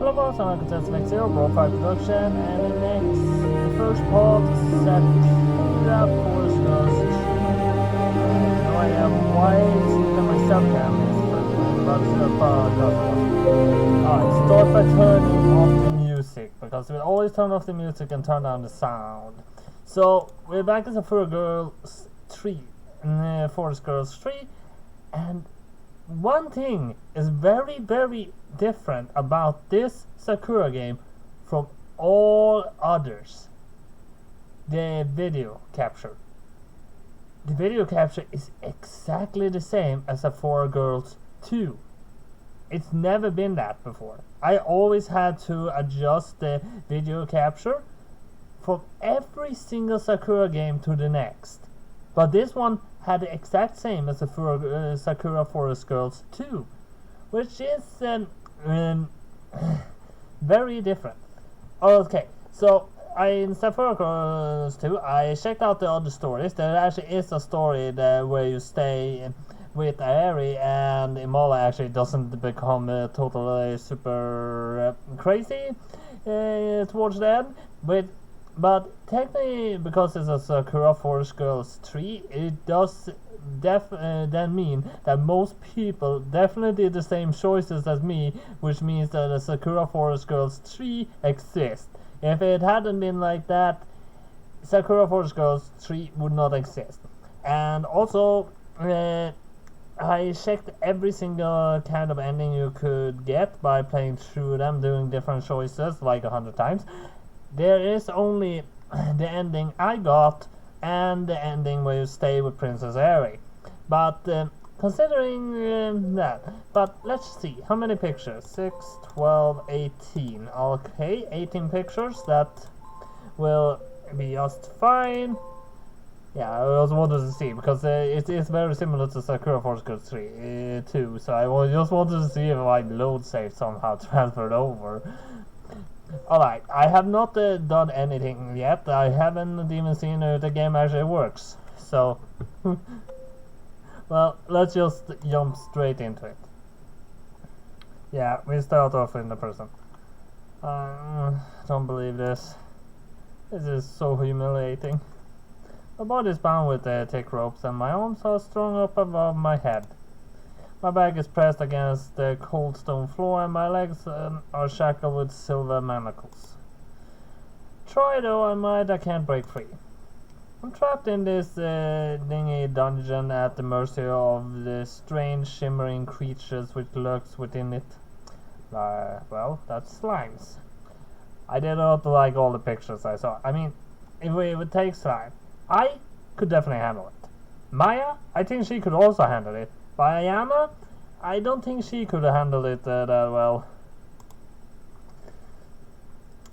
Hello folks, I'm Contestant Zero, Brawl Fight Production, and the first part, Sakura Forest Girls 3. No idea why it's even my subcam is first, but Alright, start by turning off the music, because we always turn off the music and turn down the sound. So, we're back in Sakura Girls 3, Forest Girls 3, and one thing is very different about this Sakura game from all others. The video capture. The video capture is exactly the same as a 4 Girls 2. It's never been that before. I always had to adjust the video capture from every single Sakura game to the next. But this one had the exact same as the Sakura Forest Girls 2, which is very different. Okay, so in Sakura Girls 2, I checked out the other stories. There actually is a story where you stay with Aeri, and Imola actually doesn't become totally super crazy towards the end. But technically, because it's a Sakura Forest Girls 3, it does then mean that most people definitely did the same choices as me, which means that the Sakura Forest Girls 3 exists. If it hadn't been like that, Sakura Forest Girls 3 would not exist. And also, I checked every single kind of ending you could get by playing through them, doing different choices like 100 times. There is only the ending I got and the ending where you stay with Princess Aeri. But considering that, but let's see, how many pictures? 6, 12, 18. Okay, 18 pictures, that will be just fine. Yeah, I also wanted to see, because it is very similar to Sakura Force Girls 3 too, so I just wanted to see if my load save somehow transferred over. Alright, I have not done anything yet. I haven't even seen if the game actually works. So, well, let's just jump straight into it. Yeah, we start off in the person. Don't believe this. This is so humiliating. My body is bound with thick ropes and my arms are strung up above my head. My back is pressed against the cold stone floor and my legs are shackled with silver manacles. Try though I might, I can't break free. I'm trapped in this dingy dungeon at the mercy of the strange shimmering creatures which lurks within it. Well, that's slimes. I did not like all the pictures I saw. I mean, if we would take slime, I could definitely handle it. Maya, I think she could also handle it. Bayana, I don't think she could handle it that well.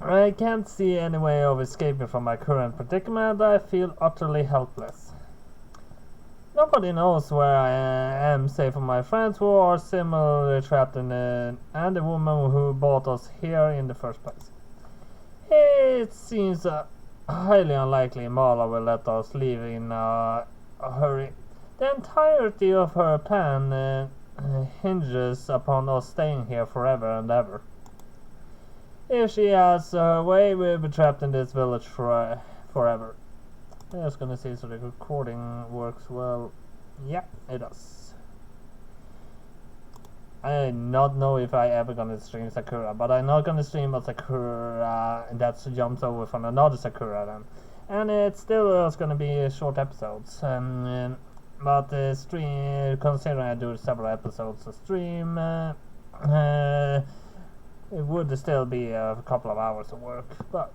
I can't see any way of escaping from my current predicament. I feel utterly helpless. Nobody knows where I am save for my friends who are similarly trapped in and the woman who brought us here in the first place. It seems highly unlikely Mala will let us leave in a hurry. The entirety of her plan hinges upon us staying here forever and ever. If she has her way, we'll be trapped in this village forever. I'm just gonna see so the recording works well. Yeah, it does. I do not know if I ever gonna stream Sakura, but I'm not gonna stream a Sakura that jumps over from another Sakura then. And it still is gonna be short episodes. But stream, considering I do several episodes of stream, it would still be a couple of hours of work, but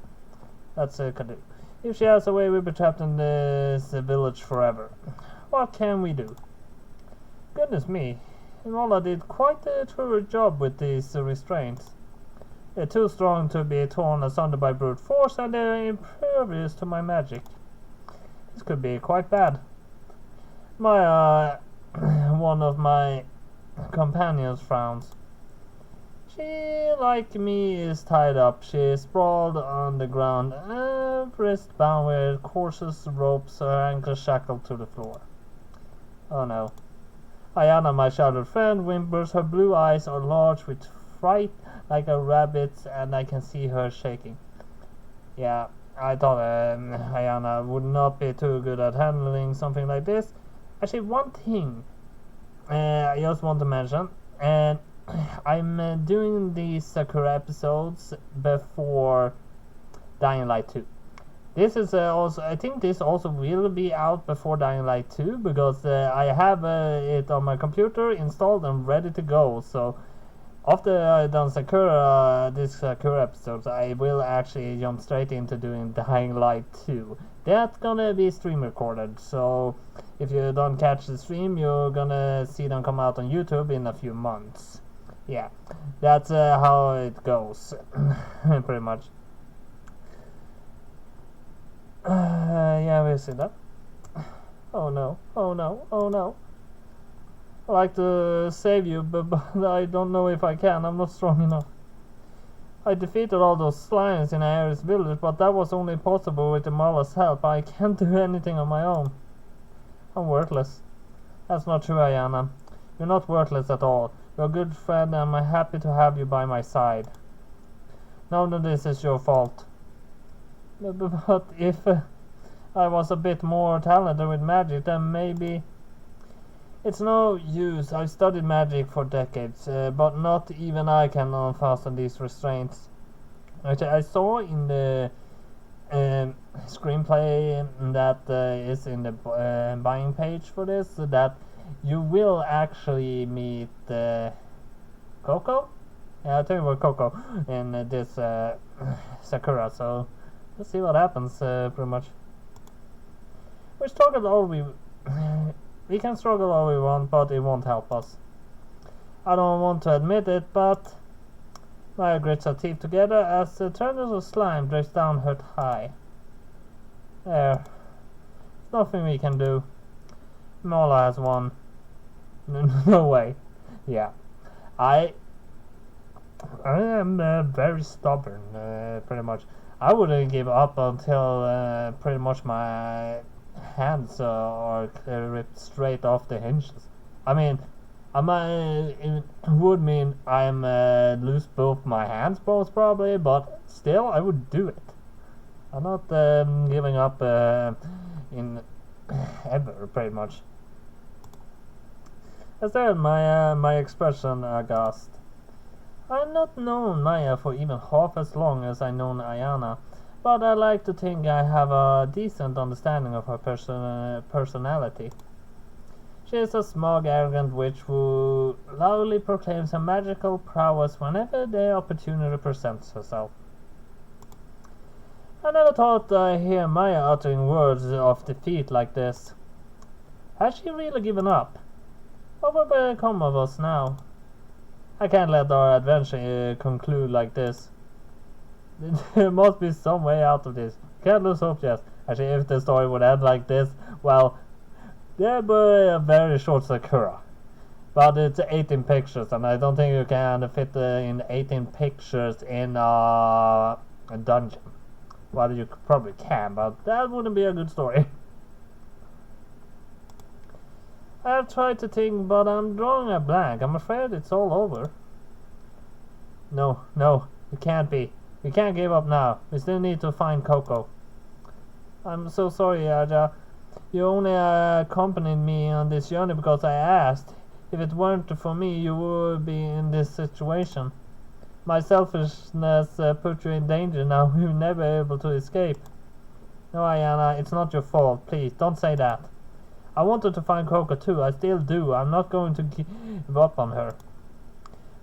that's could do. If she has a way, we'll be trapped in this village forever. What can we do? Goodness me, Imola did quite a thorough job with these restraints. They're too strong to be torn asunder by brute force, and they're impervious to my magic. This could be quite bad. One of my companions frowns. She, like me, is tied up. She is sprawled on the ground, wrist bound with courses, ropes, her ankles shackled to the floor. Oh no. Ayana, my shattered friend, whimpers. Her blue eyes are large with fright like a rabbit, and I can see her shaking. Yeah, I thought Ayana would not be too good at handling something like this. Actually, one thing I just want to mention, and I'm doing these Sakura episodes before Dying Light 2. This is also, I think this also will be out before Dying Light 2, because I have it on my computer installed and ready to go. So after I've done Sakura, this Sakura episodes, I will actually jump straight into doing Dying Light 2. That's gonna be stream recorded, so if you don't catch the stream, you're gonna see them come out on YouTube in a few months. Yeah, that's how it goes, pretty much. Yeah, we see that. Oh no, oh no, oh no. I like to save you, but I don't know if I can. I'm not strong enough. I defeated all those slimes in Ares village, but that was only possible with the Marla's help. I can't do anything on my own. I'm worthless. That's not true, Ayana. You're not worthless at all. You're a good friend, and I'm happy to have you by my side. None of this is your fault. But if I was a bit more talented with magic, then maybe... It's no use. I've studied magic for decades, but not even I can unfasten these restraints. I saw in the screenplay that is in the buying page for this that you will actually meet Koko? Yeah, I think about Koko in this Sakura, so let's see what happens, pretty much. We struggled all we can struggle all we want, but it won't help us. I don't want to admit it, but my grits are teeth together as the triangles of slime drifts down her thigh. There. Nothing we can do. Mola has won. No way. Yeah. I am very stubborn, pretty much. I wouldn't give up until pretty much my hands are ripped straight off the hinges. I mean, it would mean I'm lose both my hands, both probably, but still, I would do it. I'm not giving up in ever, pretty much. As there, my expression aghast. I've not known Maya for even half as long as I known Ayana, but I like to think I have a decent understanding of her personality. She is a smug, arrogant witch who loudly proclaims her magical prowess whenever the opportunity presents herself. I never thought I'd hear Maya uttering words of defeat like this. Has she really given up? What will become of us now? I can't let our adventure conclude like this. There must be some way out of this. Can't lose hope yet. Actually, if the story would end like this, well, there would be a very short Sakura. But it's 18 pictures, and I don't think you can fit in 18 pictures in a dungeon. Well, you probably can, but that wouldn't be a good story. I've tried to think, but I'm drawing a blank. I'm afraid it's all over. No, it can't be. We can't give up now. We still need to find Koko. I'm so sorry, Aja. You only accompanied me on this journey because I asked. If it weren't for me, you would be in this situation. My selfishness put you in danger. Now you're never able to escape. No, Ayana, it's not your fault. Please, don't say that. I wanted to find Koko too. I still do. I'm not going to give up on her.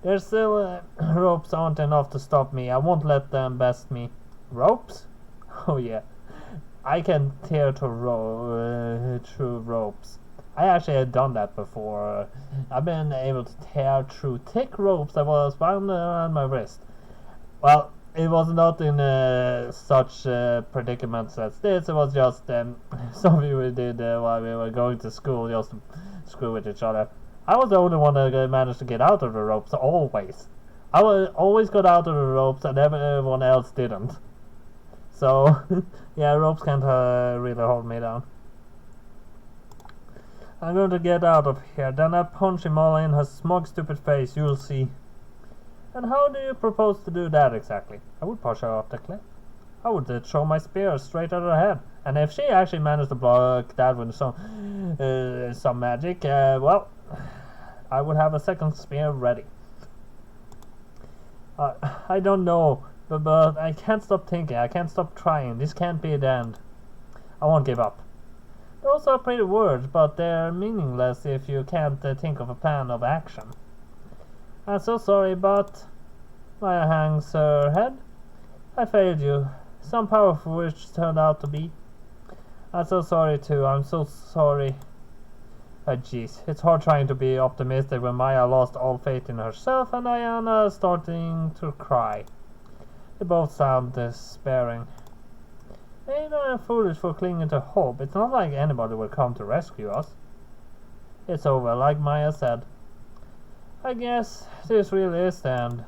There's still ropes aren't enough to stop me. I won't let them best me. Ropes? Oh yeah. I can tear through ropes. I actually had done that before. I've been able to tear through thick ropes that was bound around my wrist. Well, it was not in such predicaments as this. It was just something we did while we were going to school, just to screw with each other. I was the only one that managed to get out of the ropes, always. I always got out of the ropes and everyone else didn't. So, yeah, ropes can't really hold me down. I'm going to get out of here, then I punch him all in her smug, stupid face, you'll see. And how do you propose to do that exactly? I would push her off the cliff. I would throw my spear straight at her head. And if she actually managed to block that with some magic, well, I would have a second spear ready. I don't know, but I can't stop thinking. I can't stop trying. This can't be the end. I won't give up. Those are pretty words, but they're meaningless if you can't think of a plan of action. I'm so sorry, but Maya hangs her head. I failed you. Some powerful which turned out to be. I'm so sorry too. I'm so sorry. Jeez, it's hard trying to be optimistic when Maya lost all faith in herself and Diana is starting to cry. They both sound despairing. Maybe I'm foolish for clinging to hope. It's not like anybody will come to rescue us. It's over, like Maya said. I guess this really is the end.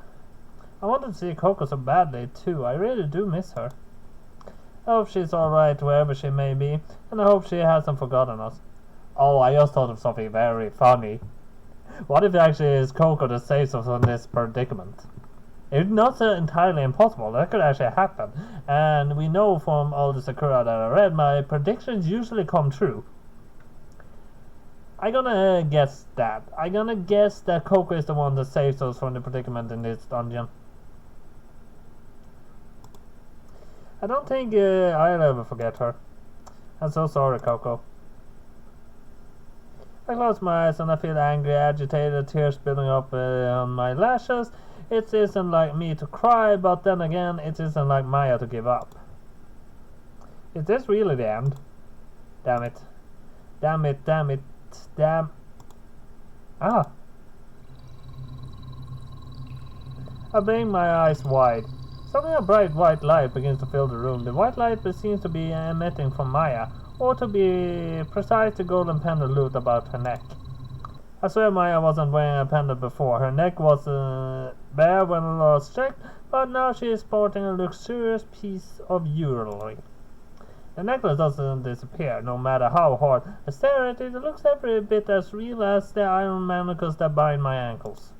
I wanted to see Koko so badly too. I really do miss her. I hope she's alright wherever she may be, and I hope she hasn't forgotten us. Oh, I just thought of something very funny. What if it actually is Koko that saves us from this predicament? It's not entirely impossible. That could actually happen. And we know from all the Sakura that I read, my predictions usually come true. I'm gonna guess that. I'm gonna guess that Koko is the one that saves us from the predicament in this dungeon. I don't think I'll ever forget her. I'm so sorry, Koko. I close my eyes and I feel angry, agitated, tears building up on my lashes. It isn't like me to cry, but then again, it isn't like Maya to give up. Is this really the end? Damn it. Damn it, damn it, damn. Ah! I blink my eyes wide. Suddenly a bright white light begins to fill the room. The white light seems to be emitting from Maya, or to be precise, the golden pendant loop about her neck. I swear Maya wasn't wearing a pendant before. Her neck was bare when it was checked, but now she is sporting a luxurious piece of jewelry. The necklace doesn't disappear, no matter how hard I stare at it. It looks every bit as real as the iron manacles that bind my ankles.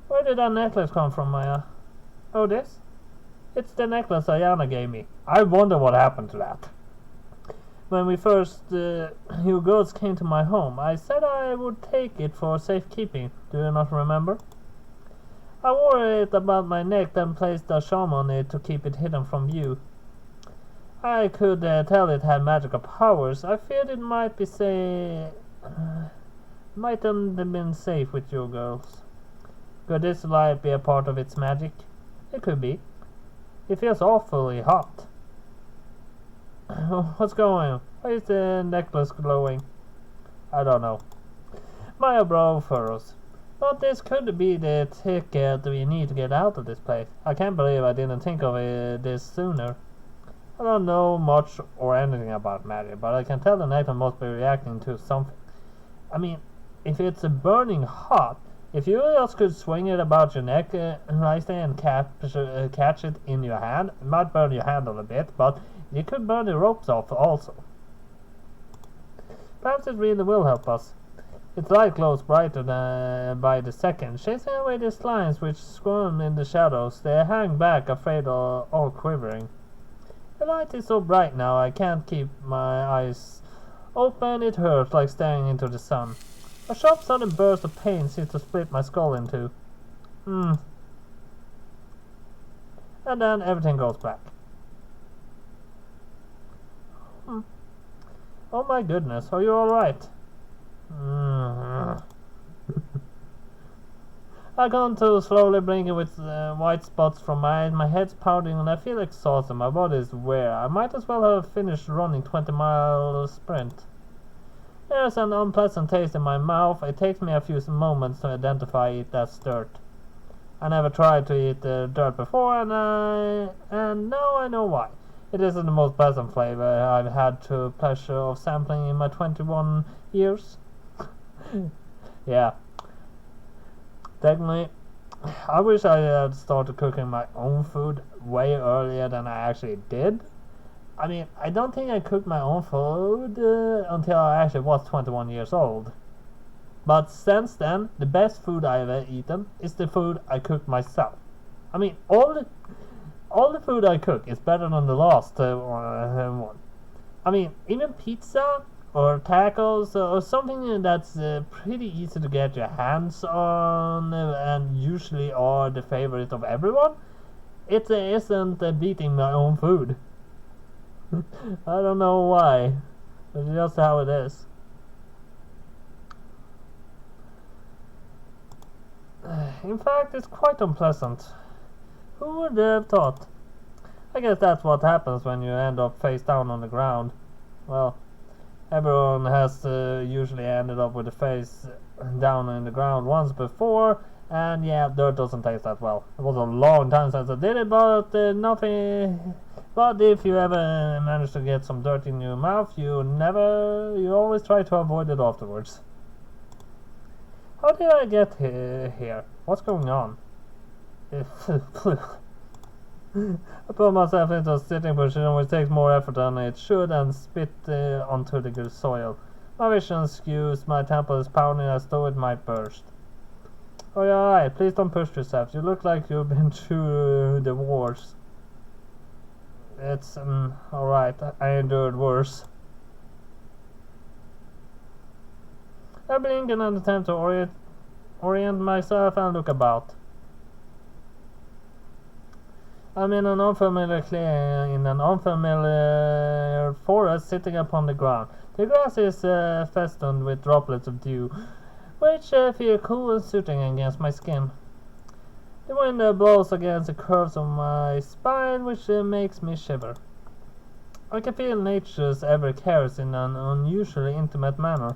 Where did that necklace come from, Maya? Oh, this? It's the necklace Ayana gave me. I wonder what happened to that. When we first, you girls came to my home, I said I would take it for safekeeping. Do you not remember? I wore it about my neck, then placed a charm on it to keep it hidden from view. I could tell it had magical powers. I feared it might mightn't have been safe with you girls. Could this light be a part of its magic? It could be. It feels awfully hot. What's going on? Why is the necklace glowing? I don't know. My brow furrows. But this could be the ticket we need to get out of this place. I can't believe I didn't think of this sooner. I don't know much or anything about magic, but I can tell the necklace must be reacting to something. I mean, if it's burning hot, if you just could swing it about your neck right there and catch it in your hand, it might burn your hand a little bit, but you could burn the ropes off also. Perhaps it really will help us. Its light glows brighter than by the second, chasing away the lines which squirm in the shadows. They hang back, afraid or all quivering. The light is so bright now I can't keep my eyes open. It hurts like staring into the sun. A sharp sudden burst of pain seems to split my skull in two. And then everything goes black. Oh my goodness, are you alright? I come to slowly blinking with white spots from my eyes. My head's pounding and I feel exhausted. My body is weary. I might as well have finished running 20-mile sprint. There's an unpleasant taste in my mouth. It takes me a few moments to identify it as dirt. I never tried to eat dirt before, and now I know why. It isn't the most pleasant flavor I've had the pleasure of sampling in my 21 years. Yeah. Technically, I wish I had started cooking my own food way earlier than I actually did. I mean, I don't think I cooked my own food until I actually was 21 years old. But since then, the best food I ever eaten is the food I cooked myself. I mean, all the food I cook is better than the last one. I mean, even pizza or tacos or something that's pretty easy to get your hands on and usually are the favorite of everyone. It isn't beating my own food. I don't know why. It's just how it is. In fact, it's quite unpleasant. Who would have thought? I guess that's what happens when you end up face down on the ground. Well, everyone has usually ended up with the face down in the ground once before, and yeah, dirt doesn't taste that well. It was a long time since I did it, but nothing. But if you ever manage to get some dirt in your mouth, you always try to avoid it afterwards. How did I get here? What's going on? I put myself into a sitting position which takes more effort than it should and spit onto the good soil. My vision skews, my temple is pounding as though it might burst. Oh, you're alright, please don't push yourself. You look like you've been through the wars. It's alright, I endured worse. I blink in an attempt to orient myself and look about. I'm in an unfamiliar clearing, in an unfamiliar forest, sitting upon the ground. The grass is festooned with droplets of dew, which feel cool and soothing against my skin. The wind blows against the curves of my spine, which makes me shiver. I can feel nature's ever cares in an unusually intimate manner.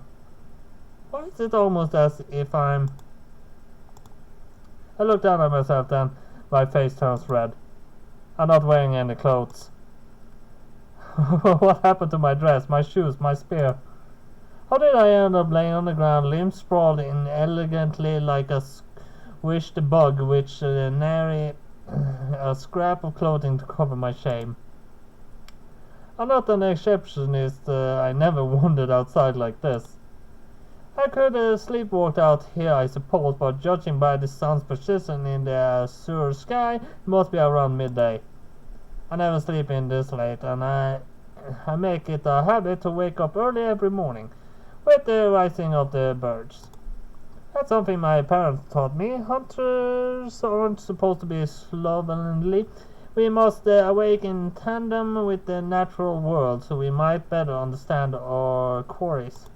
Why is it almost as if I look down at myself, then my face turns red. I'm not wearing any clothes. What happened to my dress, my shoes, my spear? How did I end up laying on the ground, limbs sprawled inelegantly like a squished bug, which nary a scrap of clothing to cover my shame? I'm not an exceptionist. I never wandered outside like this. I could sleepwalk out here, I suppose, but judging by the sun's position in the azure sky, it must be around midday. I never sleep in this late, and I make it a habit to wake up early every morning, with the rising of the birds. That's something my parents taught me. Hunters aren't supposed to be slovenly. We must awake in tandem with the natural world, so we might better understand our quarries.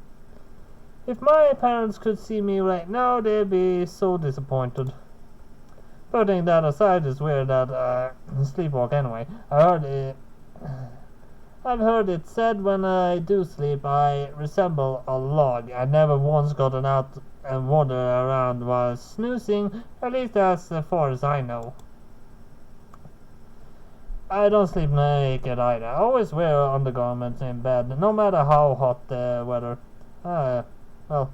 If my parents could see me right now, they'd be so disappointed. Putting that aside, it's weird that I sleepwalk anyway. I've heard it said when I do sleep, I resemble a log. I never once gotten out and wandered around while snoozing, at least as far as I know. I don't sleep naked either. I always wear undergarments in bed, no matter how hot the weather. Well,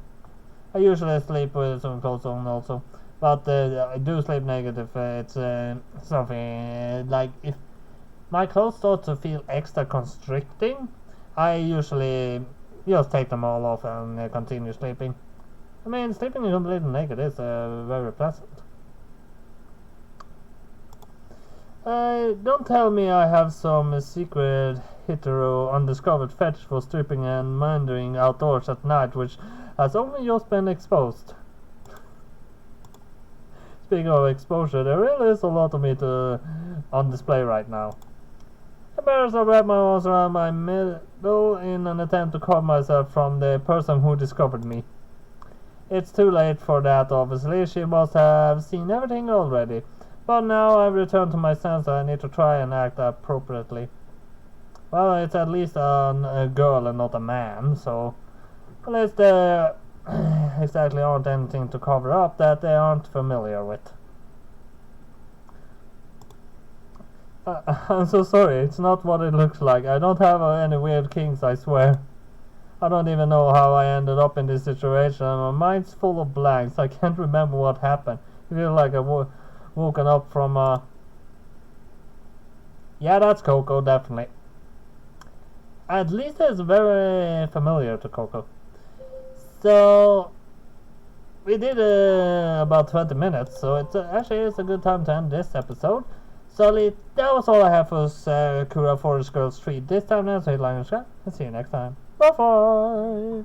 I usually sleep with some clothes on also, but I do sleep naked if it's something like if my clothes start to feel extra constricting, I usually just take them all off and continue sleeping. I mean, sleeping completely naked is very pleasant. Don't tell me I have some secret hetero undiscovered fetish for stripping and meandering outdoors at night, which has only just been exposed. Speaking of exposure, there really is a lot of me on display right now. Embarrassed, I wrap my arms around my middle in an attempt to cover myself from the person who discovered me. It's too late for that, obviously. She must have seen everything already. But now I've returned to my senses, I need to try and act appropriately. Well, it's at least a girl and not a man, so at least there exactly aren't anything to cover up that they aren't familiar with. I'm so sorry, it's not what it looks like. I don't have any weird kinks, I swear. I don't even know how I ended up in this situation. My mind's full of blanks. I can't remember what happened. I feel like I've woken up from yeah, that's Koko, definitely. At least it's very familiar to Koko. So we did about 20 minutes, so it actually is a good time to end this episode. So that was all I have for Sakura Forest Girls 3 this time. Now, so hit like and subscribe, and see you next time. Bye bye.